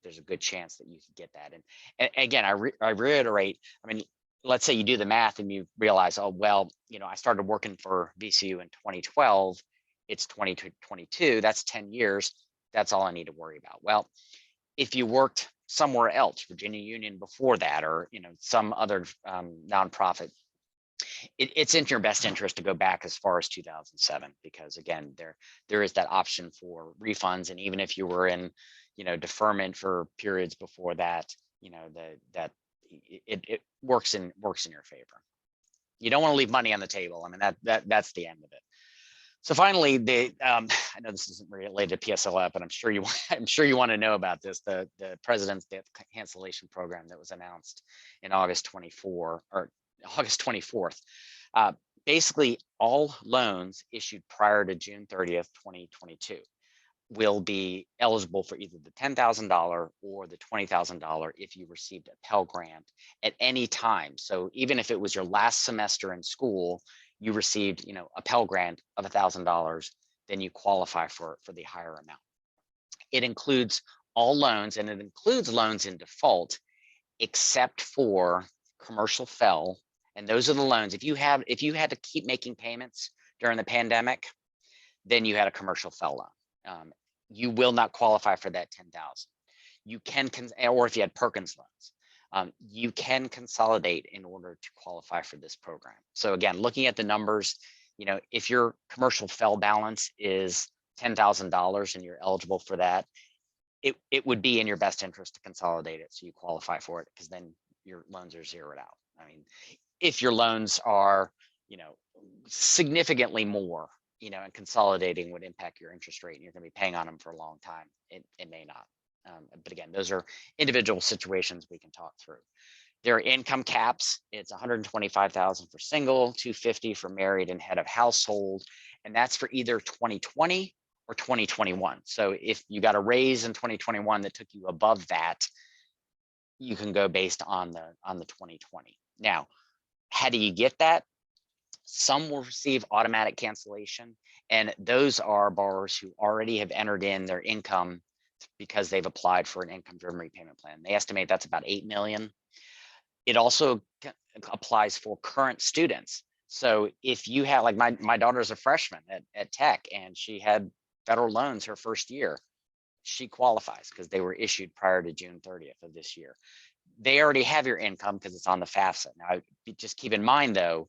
there's a good chance that you could get that. And again, I reiterate, I mean, let's say you do the math and you realize, oh, well, I started working for VCU in 2012. It's 2022, that's 10 years. That's all I need to worry about. Well, if you worked somewhere else, Virginia Union before that, or some other nonprofit, it's in your best interest to go back as far as 2007, because again, there is that option for refunds. And even if you were in deferment for periods before that, that it works in your favor. You don't want to leave money on the table. I mean, that's the end of it. So finally, I know this isn't related to PSLF, but I'm sure you want to know about this. The president's debt cancellation program that was announced in August 24th. Basically, all loans issued prior to June 30th, 2022 will be eligible for either the $10,000 or the $20,000 if you received a Pell Grant at any time. So even if it was your last semester in school, you received, a Pell Grant of $1,000, then you qualify for the higher amount. It includes all loans, and it includes loans in default, except for commercial FFEL. And those are the loans. If you had to keep making payments during the pandemic, then you had a commercial FFEL loan. You will not qualify for that $10,000. You can, or if you had Perkins loans, you can consolidate in order to qualify for this program. So again, looking at the numbers, if your commercial FFEL balance is $10,000 and you're eligible for that, it would be in your best interest to consolidate it so you qualify for it, because then your loans are zeroed out. I mean, if your loans are, significantly more, and consolidating would impact your interest rate and you're going to be paying on them for a long time, it may not. But again, those are individual situations we can talk through. There are income caps. It's $125,000 for single, $250,000 for married and head of household, and that's for either 2020 or 2021. So if you got a raise in 2021 that took you above that, you can go based on the 2020. Now, how do you get that? Some will receive automatic cancellation, and those are borrowers who already have entered in their income because they've applied for an income-driven repayment plan. They estimate that's about 8 million. It also applies for current students. So if you have, like my daughter's a freshman at Tech, and she had federal loans her first year, she qualifies because they were issued prior to June 30th of this year. They already have your income because it's on the FAFSA. Now, just keep in mind though,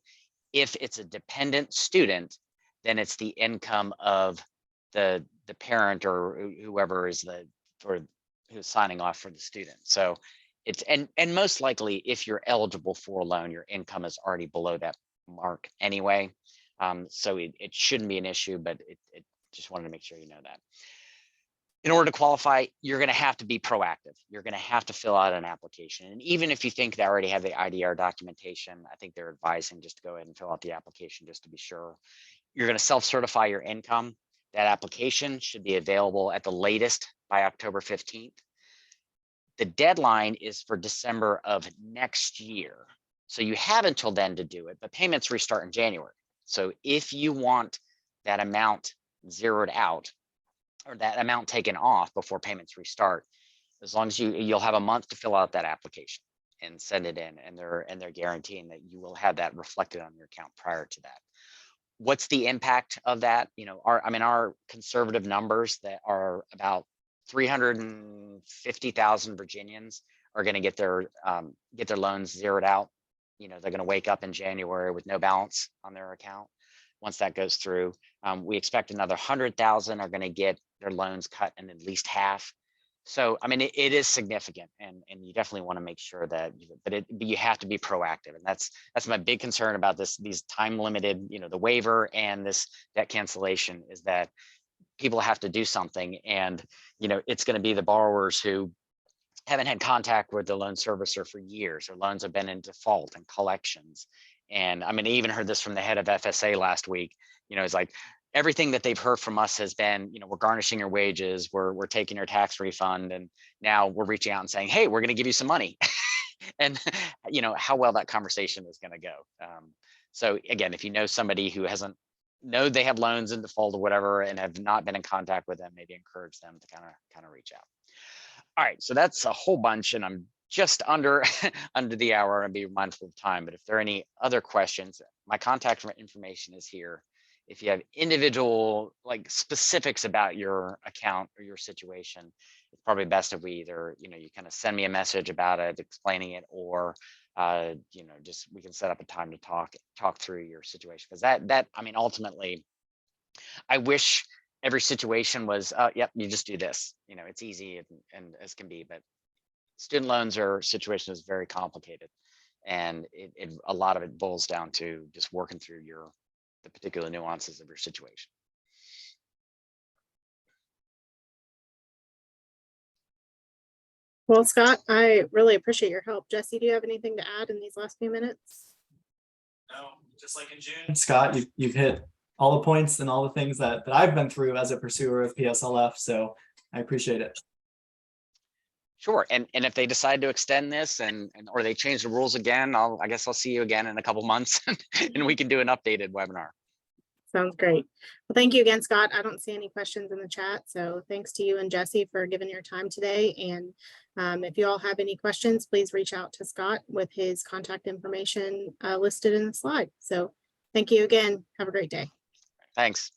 if it's a dependent student, then it's the income of the parent or whoever is who's signing off for the student. So it's, and most likely if you're eligible for a loan, your income is already below that mark anyway. So it shouldn't be an issue, but it just wanted to make sure you know that. In order to qualify, you're going to have to be proactive. You're going to have to fill out an application. And even if you think they already have the IDR documentation, I think they're advising just to go ahead and fill out the application just to be sure. You're going to self-certify your income. That application should be available at the latest by October 15th. The deadline is for December of next year. So you have until then to do it, but payments restart in January. So if you want that amount zeroed out, or that amount taken off before payments restart, as long as you'll have a month to fill out that application and send it in, and they're guaranteeing that you will have that reflected on your account prior to that. What's the impact of that? You know, our conservative numbers that are about 350,000 Virginians are going to get their loans zeroed out. You know, they're going to wake up in January with no balance on their account. Once that goes through, we expect another 100,000 are going to get their loans cut in at least half. So, I mean, it is significant, and you definitely want to make sure that, but you have to be proactive. And that's my big concern about these time limited, you know, the waiver and this debt cancellation, is that people have to do something. And, you know, it's going to be the borrowers who haven't had contact with the loan servicer for years, or loans have been in default and collections. And I mean, I even heard this from the head of FSA last week. You know, it's like, everything that they've heard from us has been, you know, we're garnishing your wages, we're taking your tax refund, and now we're reaching out and saying, hey, we're going to give you some money. And you know how well that conversation is going to go. So again, if you know somebody who know they have loans in default or whatever and have not been in contact with them, maybe encourage them to kind of reach out. All right, so that's a whole bunch, and I'm just under the hour, and be mindful of time. But if there are any other questions, my contact information is here. If you have individual specifics about your account or your situation, it's probably best if we either, you know, you kind of send me a message about it, explaining it, or you know, just we can set up a time to talk through your situation. Because that I mean, ultimately, I wish every situation was, yep, you just do this. You know, it's easy and as can be, but student loans or situation is very complicated, and a lot of it boils down to just working through the particular nuances of your situation. Well, Scott, I really appreciate your help. Jesse, do you have anything to add in these last few minutes? No, just like in June, Scott, you've hit all the points and all the things that I've been through as a pursuer of PSLF. So I appreciate it. Sure. And if they decide to extend this or they change the rules again, I guess I'll see you again in a couple months and we can do an updated webinar. Sounds great. Well, thank you again, Scott. I don't see any questions in the chat. So thanks to you and Jesse for giving your time today. And if you all have any questions, please reach out to Scott with his contact information listed in the slide. So thank you again. Have a great day. Thanks.